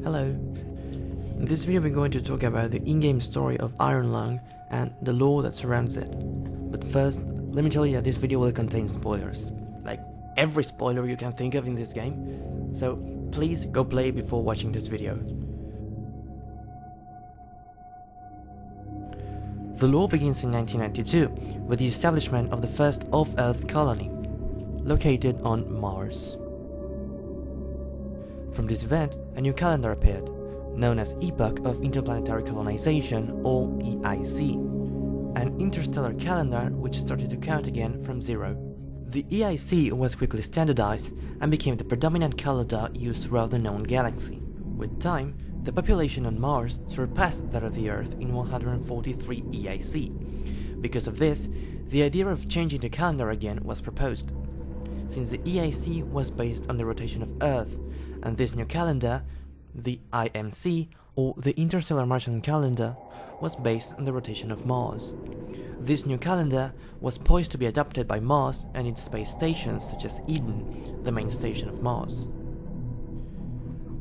Hello. In this video we're going to talk about the in-game story of Iron Lung and the lore that surrounds it. But first, let me tell you that this video will contain spoilers. Like every spoiler you can think of in this game. So please go play before watching this video. The lore begins in 1992 with the establishment of the first off-Earth colony, located on Mars. From this event, a new calendar appeared, known as Epoch of Interplanetary Colonization, or EIC, an interstellar calendar which started to count again from zero. The EIC was quickly standardized and became the predominant calendar used throughout the known galaxy. With time, the population on Mars surpassed that of the Earth in 143 EIC. Because of this, the idea of changing the calendar again was proposed. Since the EIC was based on the rotation of Earth, and this new calendar, the IMC, or the Interstellar Martian Calendar, was based on the rotation of Mars. This new calendar was poised to be adopted by Mars and its space stations such as Eden, the main station of Mars.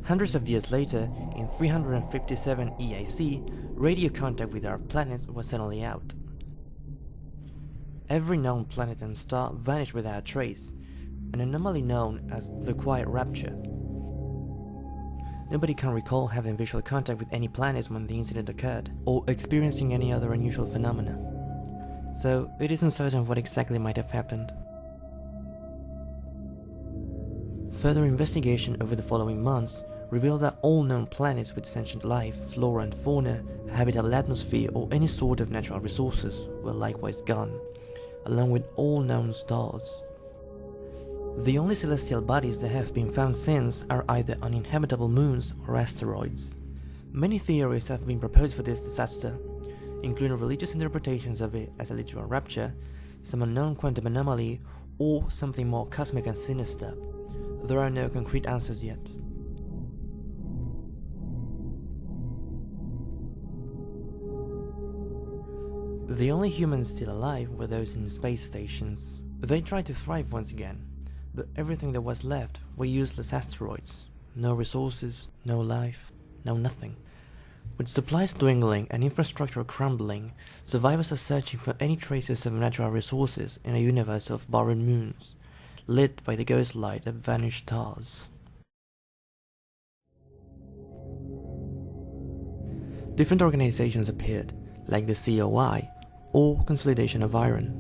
Hundreds of years later, in 357 EIC, radio contact with our planets was suddenly out. Every known planet and star vanished without a trace, an anomaly known as the Quiet Rapture. Nobody can recall having visual contact with any planets when the incident occurred, or experiencing any other unusual phenomena. So, it isn't certain what exactly might have happened. Further investigation over the following months revealed that all known planets with sentient life, flora and fauna, a habitable atmosphere, or any sort of natural resources were likewise gone, along with all known stars. The only celestial bodies that have been found since are either uninhabitable moons or asteroids. Many theories have been proposed for this disaster, including religious interpretations of it as a literal rapture, some unknown quantum anomaly, or something more cosmic and sinister. There are no concrete answers yet. The only humans still alive were those in space stations. They tried to thrive once again, but everything that was left were useless asteroids. No resources, no life, no nothing. With supplies dwindling and infrastructure crumbling, survivors are searching for any traces of natural resources in a universe of barren moons, lit by the ghost light of vanished stars. Different organizations appeared, like the COI, or Consolidation of Iron,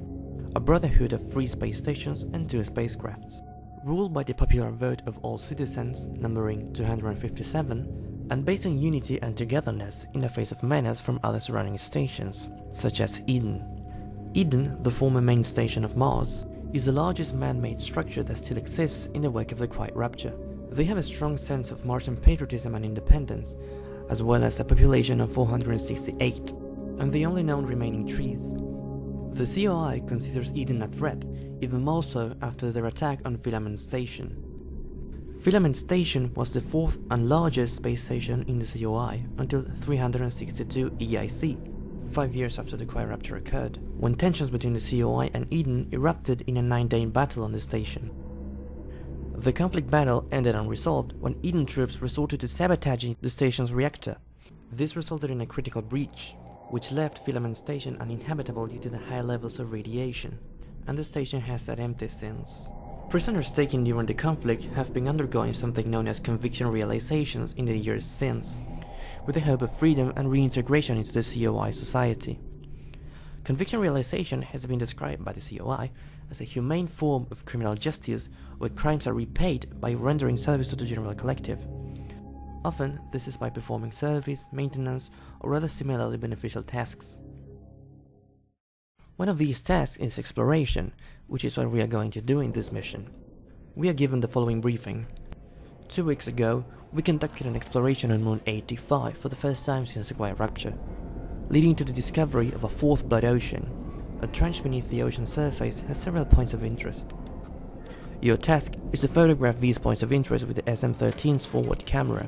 a brotherhood of 3 space stations and 2 spacecrafts, ruled by the popular vote of all citizens, numbering 257, and based on unity and togetherness in the face of menace from other surrounding stations, such as Eden. Eden, the former main station of Mars, is the largest man-made structure that still exists in the wake of the Quiet Rapture. They have a strong sense of Martian patriotism and independence, as well as a population of 468, and the only known remaining trees. The COI considers Eden a threat, even more so after their attack on Filament Station. Filament Station was the 4th and largest space station in the COI until 362 EIC, 5 years after the Quiet Rapture occurred, when tensions between the COI and Eden erupted in a 9-day battle on the station. The conflict battle ended unresolved when Eden troops resorted to sabotaging the station's reactor. This resulted in a critical breach, which left Filament Station uninhabitable due to the high levels of radiation, and the station has sat empty since. Prisoners taken during the conflict have been undergoing something known as conviction realizations in the years since, with the hope of freedom and reintegration into the COI society. Conviction realization has been described by the COI as a humane form of criminal justice where crimes are repaid by rendering service to the general collective. Often, this is by performing service, maintenance, or other similarly beneficial tasks. One of these tasks is exploration, which is what we are going to do in this mission. We are given the following briefing. 2 weeks ago, we conducted an exploration on Moon 85 for the first time since the Quiet Rapture, leading to the discovery of a 4th blood ocean. A trench beneath the ocean surface has several points of interest. Your task is to photograph these points of interest with the SM-13's forward camera.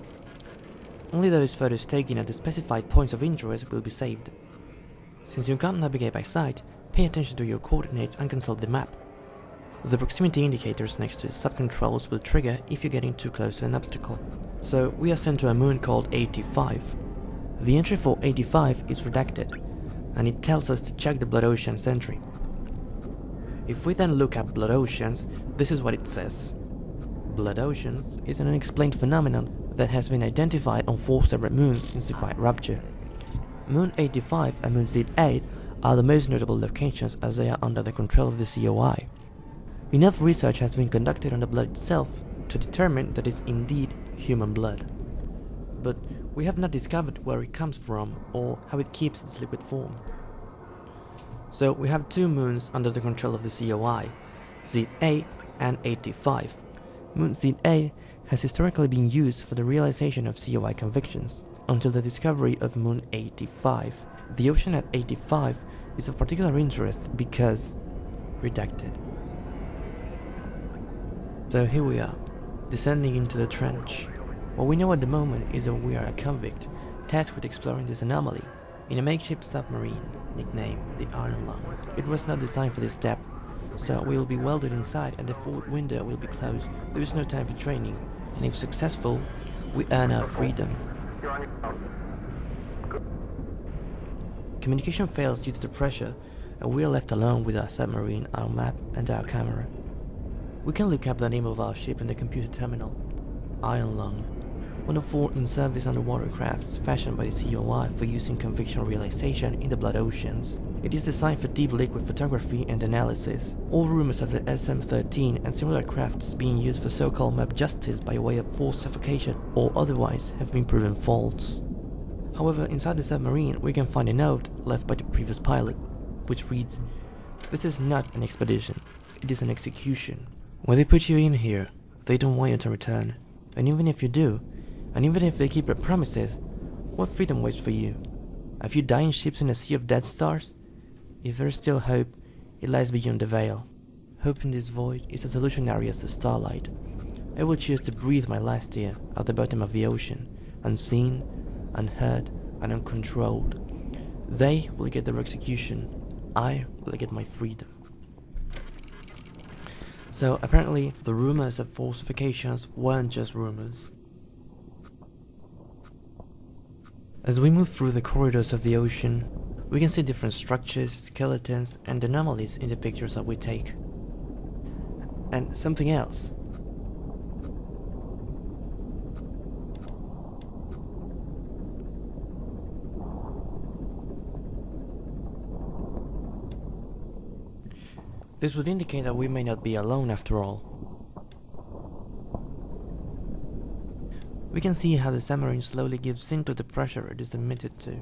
Only those photos taken at the specified points of interest will be saved. Since you can't navigate by sight, pay attention to your coordinates and consult the map. The proximity indicators next to the sub-controls will trigger if you're getting too close to an obstacle. So we are sent to a moon called 85. The entry for 85 is redacted, and it tells us to check the blood oceans entry. If we then look at blood oceans, this is what it says. Blood oceans is an unexplained phenomenon that has been identified on 4 separate moons since the Quiet Rapture. Moon 85 and Moon Z8 are the most notable locations as they are under the control of the COI. Enough research has been conducted on the blood itself to determine that it's indeed human blood. But we have not discovered where it comes from or how it keeps its liquid form. So we have 2 moons under the control of the COI, Z8 and 85. Moon Z8 has historically been used for the realization of COI convictions, until the discovery of Moon 85. The ocean at 85 is of particular interest because redacted. So here we are, descending into the trench. What we know at the moment is that we are a convict, tasked with exploring this anomaly, in a makeshift submarine, nicknamed the Iron Lung. It was not designed for this depth, so we will be welded inside and the forward window will be closed. There is no time for training, and if successful, we earn our freedom. Communication fails due to the pressure, and we are left alone with our submarine, our map, and our camera. We can look up the name of our ship in the computer terminal. Iron Lung, one of 4 in-service underwater crafts fashioned by the COI for use in conviction realization in the blood oceans. It is designed for deep liquid photography and analysis. All rumors of the SM-13 and similar crafts being used for so-called map justice by way of forced suffocation or otherwise have been proven false. However, inside the submarine we can find a note left by the previous pilot, which reads, "This is not an expedition, it is an execution. When they put you in here, they don't want you to return. And even if you do, and even if they keep their promises, what freedom waits for you? A few dying ships in a sea of dead stars? If there is still hope, it lies beyond the veil. Hope in this void is as illusionary as the starlight. I will choose to breathe my last year at the bottom of the ocean, unseen, unheard, and uncontrolled. They will get their execution. I will get my freedom." So apparently the rumors of falsifications weren't just rumors. As we move through the corridors of the ocean, we can see different structures, skeletons, and anomalies in the pictures that we take. And something else. This would indicate that we may not be alone after all. We can see how the submarine slowly gives in to the pressure it is emitted to.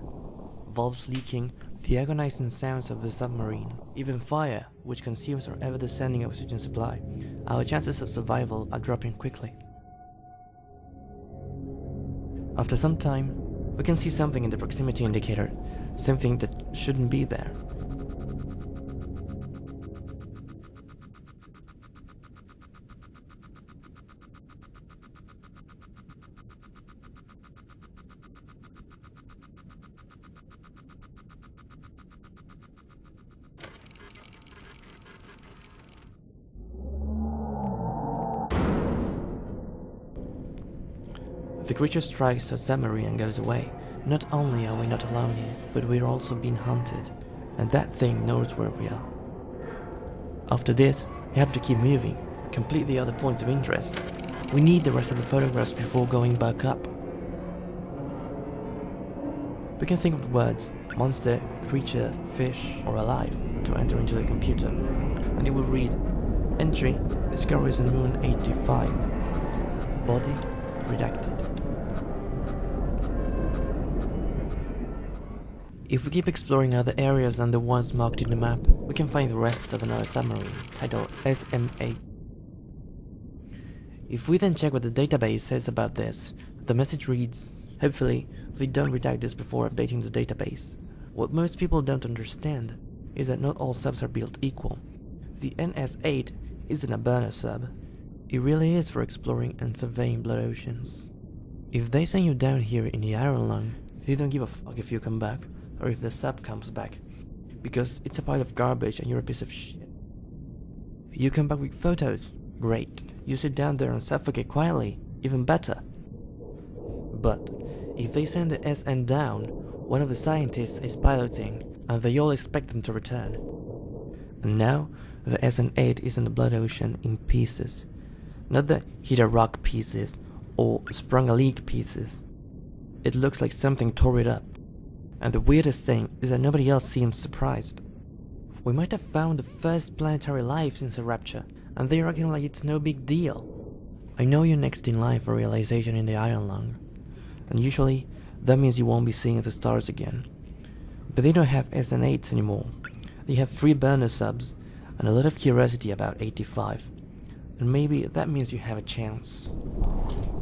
Valves leaking, the agonizing sounds of the submarine, even fire, which consumes our ever-descending oxygen supply. Our chances of survival are dropping quickly. After some time, we can see something in the proximity indicator, something that shouldn't be there. The creature strikes our submarine and goes away. Not only are we not alone here, but we're also being hunted, and that thing knows where we are. After this, we have to keep moving, complete the other points of interest. We need the rest of the photographs before going back up. We can think of the words monster, creature, fish, or alive to enter into the computer, and it will read, "Entry, discoveries on Moon 85. Body, redacted." If we keep exploring other areas than the ones marked in the map, we can find the rest of another submarine, titled SM8. If we then check what the database says about this, the message reads, "Hopefully, they don't redact this before updating the database." What most people don't understand is that not all subs are built equal. The NS8 isn't a burner sub. It really is for exploring and surveying blood oceans. If they send you down here in the Iron Lung, they don't give a fuck if you come back, or if the sub comes back, because it's a pile of garbage and you're a piece of shit. You come back with photos, great. You sit down there and suffocate quietly, even better. But if they send the SN down, one of the scientists is piloting, and they all expect them to return. And now, the SN8 is in the blood ocean in pieces. Not the hit a rock pieces, or sprung a leak pieces. It looks like something tore it up. And the weirdest thing is that nobody else seems surprised. We might have found the first planetary life since the Rapture, and they're acting like it's no big deal. I know you're next in line for realization in the Iron Lung, and usually that means you won't be seeing the stars again. But they don't have SN8s anymore. They have 3 burner subs and a lot of curiosity about 85, and maybe that means you have a chance.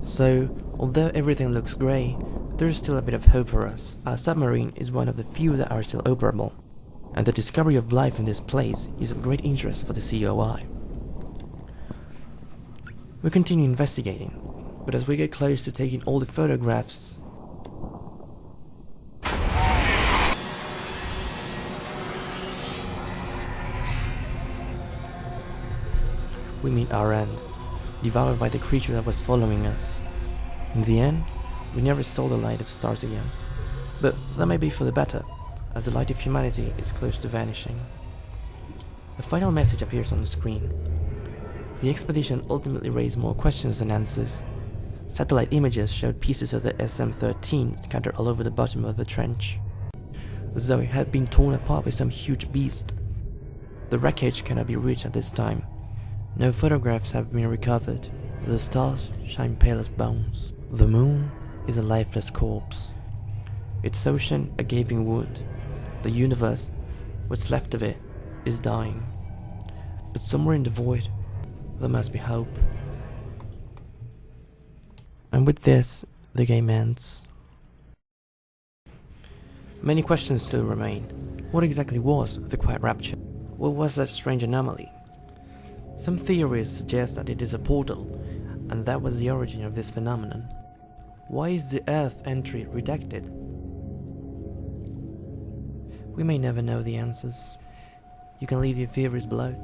So, although everything looks grey, there's still a bit of hope for us. Our submarine is one of the few that are still operable, and the discovery of life in this place is of great interest for the COI. We continue investigating, but as we get close to taking all the photographs, we meet our end, devoured by the creature that was following us. In the end, we never saw the light of stars again, but that may be for the better, as the light of humanity is close to vanishing. The final message appears on the screen. The expedition ultimately raised more questions than answers. Satellite images showed pieces of the SM-13 scattered all over the bottom of the trench, as though it had been torn apart by some huge beast. The wreckage cannot be reached at this time. No photographs have been recovered. The stars shine pale as bones. The moon is a lifeless corpse. Its ocean a gaping wound. The universe, what's left of it, is dying. But somewhere in the void, there must be hope. And with this, the game ends. Many questions still remain. What exactly was the Quiet Rapture? What was that strange anomaly? Some theories suggest that it is a portal, and that was the origin of this phenomenon. Why is the Earth entry redacted? We may never know the answers. You can leave your theories below.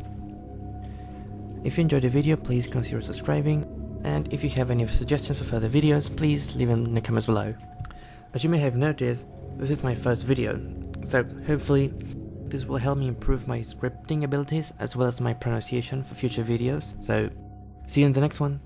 If you enjoyed the video, please consider subscribing, and if you have any suggestions for further videos, please leave them in the comments below. As you may have noticed, this is my first video, so hopefully this will help me improve my scripting abilities as well as my pronunciation for future videos, so see you in the next one.